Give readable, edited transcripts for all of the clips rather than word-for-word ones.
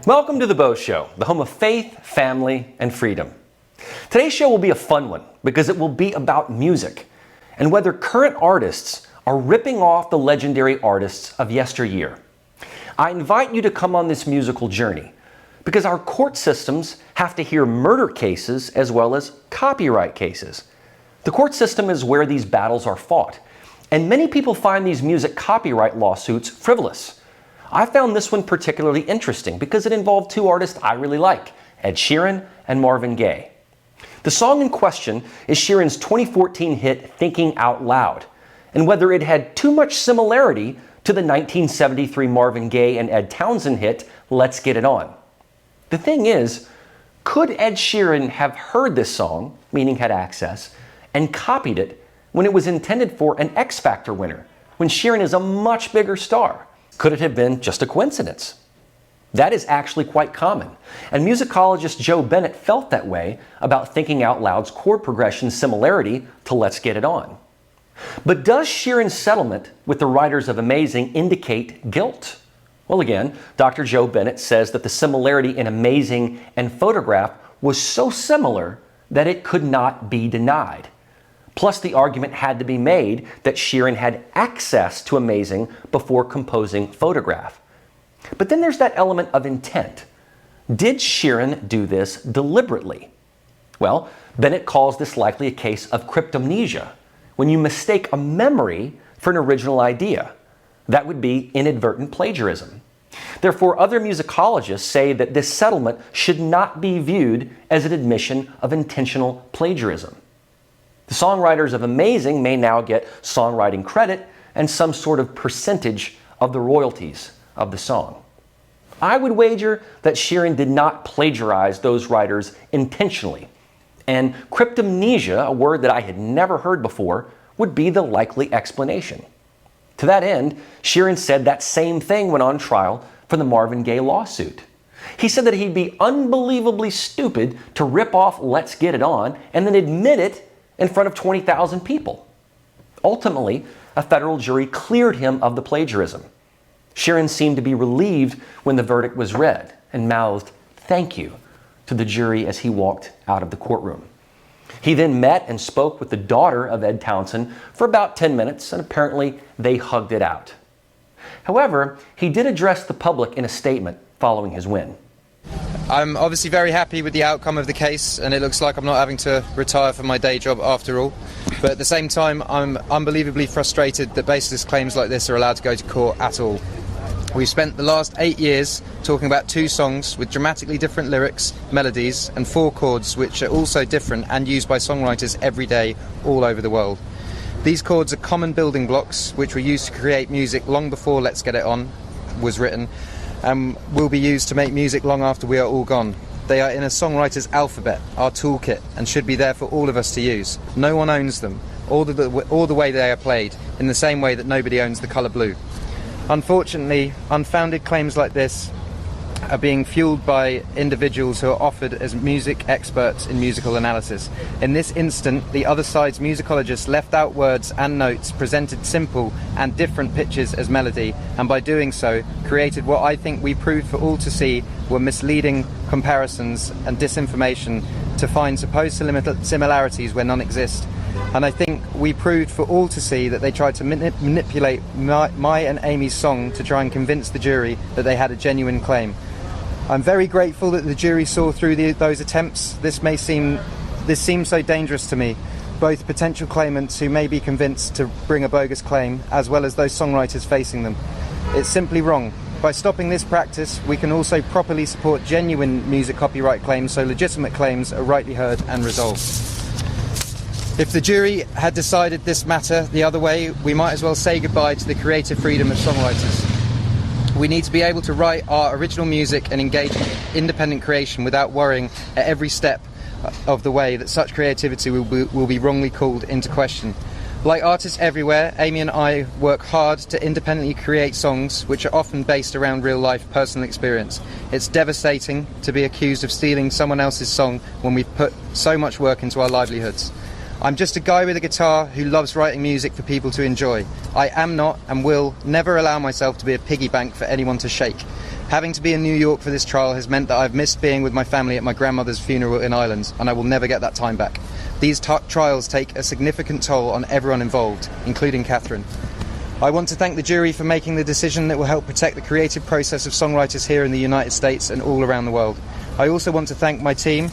Welcome to the Beau Show, the home of faith, family, and freedom. Today's show will be a fun one because it will be about music and whether current artists are ripping off the legendary artists of yesteryear. I invite you to come on this musical journey because our court systems have to hear murder cases as well as copyright cases. The court system is where these battles are fought, and many people find these music copyright lawsuits frivolous. I found this one particularly interesting because it involved two artists I really like, Ed Sheeran and Marvin Gaye. The song in question is Sheeran's 2014 hit Thinking Out Loud, and whether it had too much similarity to the 1973 Marvin Gaye and Ed Townsend hit Let's Get It On. The thing is, could Ed Sheeran have heard this song, meaning had access, and copied it when it was intended for an X Factor winner, when Sheeran is a much bigger star? Could it have been just a coincidence? That is actually quite common, and musicologist Joe Bennett felt that way about Thinking Out Loud's chord progression similarity to Let's Get It On. But does Sheeran's settlement with the writers of Amazing indicate guilt? Well, again, Dr. Joe Bennett says that the similarity in Amazing and Photograph was so similar that it could not be denied. Plus, the argument had to be made that Sheeran had access to Amazing before composing Photograph. But then there's that element of intent. Did Sheeran do this deliberately? Well, Bennett calls this likely a case of cryptomnesia, when you mistake a memory for an original idea. That would be inadvertent plagiarism. Therefore, other musicologists say that this settlement should not be viewed as an admission of intentional plagiarism. The songwriters of Amazing may now get songwriting credit and some sort of percentage of the royalties of the song. I would wager that Sheeran did not plagiarize those writers intentionally, and cryptomnesia, a word that I had never heard before, would be the likely explanation. To that end, Sheeran said that same thing when on trial for the Marvin Gaye lawsuit. He said that he'd be unbelievably stupid to rip off Let's Get It On and then admit it in front of 20,000 people. Ultimately, a federal jury cleared him of the plagiarism. Sheeran seemed to be relieved when the verdict was read and mouthed "thank you" to the jury as he walked out of the courtroom. He then met and spoke with the daughter of Ed Townsend for about 10 minutes, and apparently they hugged it out. However, he did address the public in a statement following his win. I'm obviously very happy with the outcome of the case, and it looks like I'm not having to retire from my day job after all. But at the same time, I'm unbelievably frustrated that baseless claims like this are allowed to go to court at all. We've spent the last 8 years talking about two songs with dramatically different lyrics, melodies, and 4 chords which are also different and used by songwriters every day all over the world. These chords are common building blocks which were used to create music long before Let's Get It On was written, and will be used to make music long after we are all gone. They are in a songwriter's alphabet, our toolkit, and should be there for all of us to use. No one owns them, or the way they are played, in the same way that nobody owns the colour blue. Unfortunately, unfounded claims like this are being fueled by individuals who are offered as music experts in musical analysis. In this instant, the other side's musicologists left out words and notes, presented simple and different pitches as melody, and by doing so, created what I think we proved for all to see were misleading comparisons and disinformation to find supposed similarities where none exist. And I think we proved for all to see that they tried to manipulate my and Amy's song to try and convince the jury that they had a genuine claim. I'm very grateful that the jury saw through those attempts. This seems so dangerous to me. Both potential claimants who may be convinced to bring a bogus claim, as well as those songwriters facing them. It's simply wrong. By stopping this practice, we can also properly support genuine music copyright claims so legitimate claims are rightly heard and resolved. If the jury had decided this matter the other way, we might as well say goodbye to the creative freedom of songwriters. We need to be able to write our original music and engage in independent creation without worrying at every step of the way that such creativity will be wrongly called into question. Like artists everywhere, Amy and I work hard to independently create songs which are often based around real-life personal experience. It's devastating to be accused of stealing someone else's song when we've put so much work into our livelihoods. I'm just a guy with a guitar who loves writing music for people to enjoy. I am not and will never allow myself to be a piggy bank for anyone to shake. Having to be in New York for this trial has meant that I've missed being with my family at my grandmother's funeral in Ireland, and I will never get that time back. These trials take a significant toll on everyone involved, including Catherine. I want to thank the jury for making the decision that will help protect the creative process of songwriters here in the United States and all around the world. I also want to thank my team,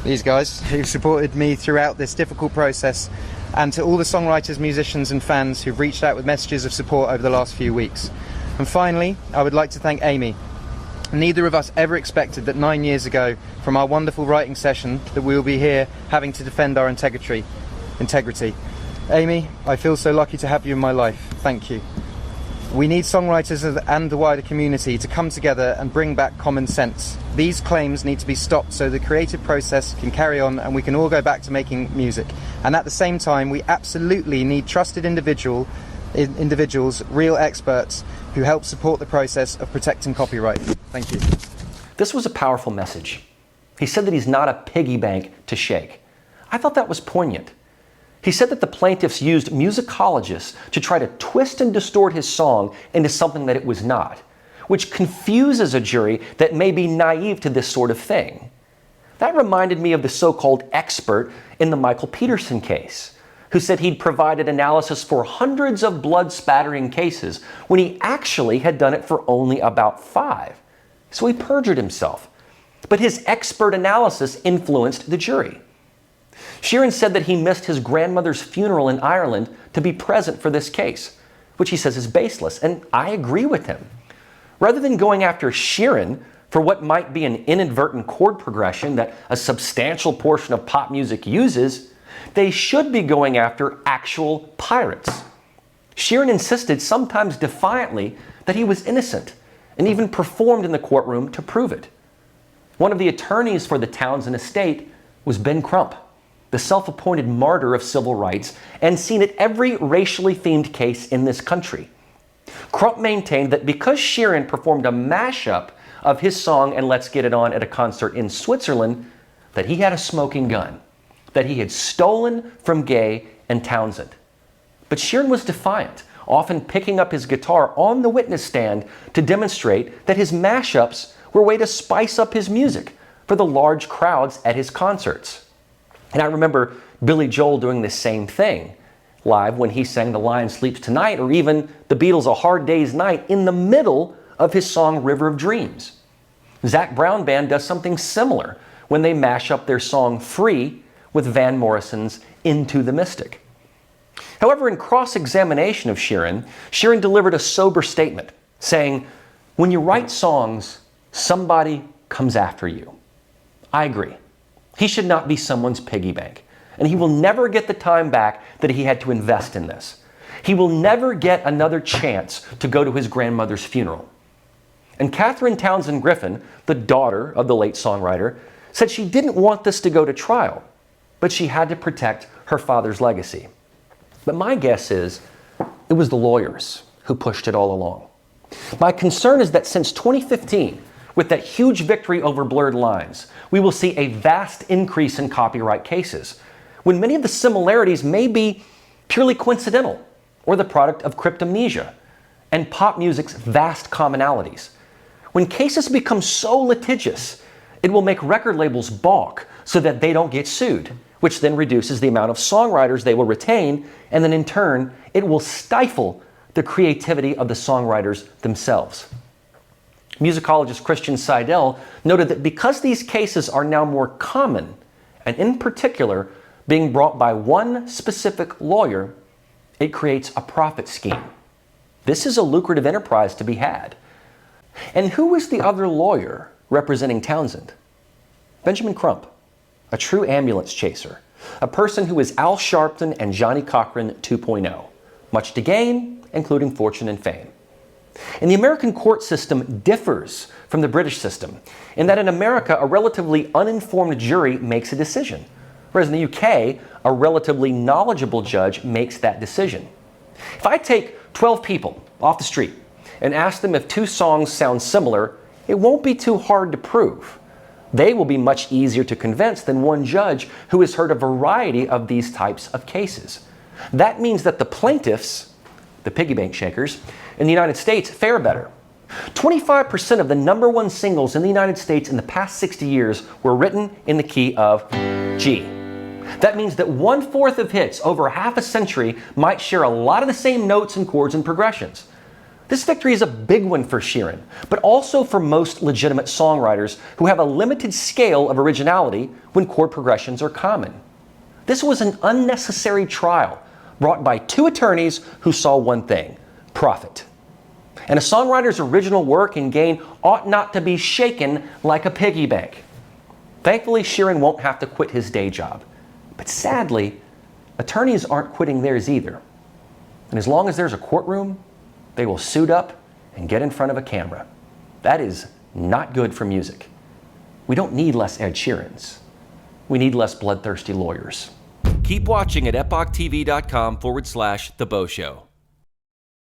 these guys, who supported me throughout this difficult process, and to all the songwriters, musicians and fans who've reached out with messages of support over the last few weeks. And finally, I would like to thank Amy. Neither of us ever expected that 9 years ago, from our wonderful writing session, that we will be here having to defend our integrity. Amy, I feel so lucky to have you in my life. Thank you. We need songwriters and the wider community to come together and bring back common sense. These claims need to be stopped so the creative process can carry on and we can all go back to making music. And at the same time, we absolutely need trusted individuals, real experts, who help support the process of protecting copyright. Thank you. This was a powerful message. He said that he's not a piggy bank to shake. I thought that was poignant. He said that the plaintiffs used musicologists to try to twist and distort his song into something that it was not, which confuses a jury that may be naive to this sort of thing. That reminded me of the so-called expert in the Michael Peterson case, who said he'd provided analysis for hundreds of blood-spattering cases when he actually had done it for only about 5. So he perjured himself. But his expert analysis influenced the jury. Sheeran said that he missed his grandmother's funeral in Ireland to be present for this case, which he says is baseless, and I agree with him. Rather than going after Sheeran for what might be an inadvertent chord progression that a substantial portion of pop music uses, they should be going after actual pirates. Sheeran insisted, sometimes defiantly, that he was innocent, and even performed in the courtroom to prove it. One of the attorneys for the Townsend estate was Ben Crump, the self-appointed martyr of civil rights and seen at every racially themed case in this country. Crump maintained that because Sheeran performed a mashup of his song and Let's Get It On at a concert in Switzerland, that he had a smoking gun, that he had stolen from Gay and Townsend. But Sheeran was defiant, often picking up his guitar on the witness stand to demonstrate that his mashups were a way to spice up his music for the large crowds at his concerts. And I remember Billy Joel doing the same thing live when he sang The Lion Sleeps Tonight, or even the Beatles' A Hard Day's Night in the middle of his song River of Dreams. Zac Brown Band does something similar when they mash up their song Free with Van Morrison's Into the Mystic. However, in cross-examination of Sheeran, Sheeran delivered a sober statement saying, "When you write songs, somebody comes after you." I agree. He should not be someone's piggy bank, and he will never get the time back that he had to invest in this. He will never get another chance to go to his grandmother's funeral. And Catherine Townsend Griffin, the daughter of the late songwriter, said she didn't want this to go to trial, but she had to protect her father's legacy. But my guess is it was the lawyers who pushed it all along. My concern is that since 2015, with that huge victory over blurred lines, we will see a vast increase in copyright cases, when many of the similarities may be purely coincidental or the product of cryptomnesia and pop music's vast commonalities. When cases become so litigious, it will make record labels balk so that they don't get sued, which then reduces the amount of songwriters they will retain, and then in turn, it will stifle the creativity of the songwriters themselves. Musicologist Christian Seidel noted that because these cases are now more common, and in particular being brought by one specific lawyer, it creates a profit scheme. This is a lucrative enterprise to be had. And who was the other lawyer representing Townsend? Benjamin Crump, a true ambulance chaser, a person who is Al Sharpton and Johnny Cochran 2.0, much to gain, including fortune and fame. And the American court system differs from the British system in that in America, a relatively uninformed jury makes a decision, whereas in the UK, a relatively knowledgeable judge makes that decision. If I take 12 people off the street and ask them if 2 songs sound similar, it won't be too hard to prove. They will be much easier to convince than one judge who has heard a variety of these types of cases. That means that the plaintiffs, the piggy bank shakers, in the United States fare better. 25% of the #1 singles in the United States in the past 60 years were written in the key of G. That means that 1/4 of hits over half a century might share a lot of the same notes and chords and progressions. This victory is a big one for Sheeran, but also for most legitimate songwriters who have a limited scale of originality when chord progressions are common. This was an unnecessary trial brought by 2 attorneys who saw one thing: profit. And a songwriter's original work and gain ought not to be shaken like a piggy bank. Thankfully, Sheeran won't have to quit his day job. But sadly, attorneys aren't quitting theirs either. And as long as there's a courtroom, they will suit up and get in front of a camera. That is not good for music. We don't need less Ed Sheerans. We need less bloodthirsty lawyers. Keep watching at epochtv.com/The Beau Show.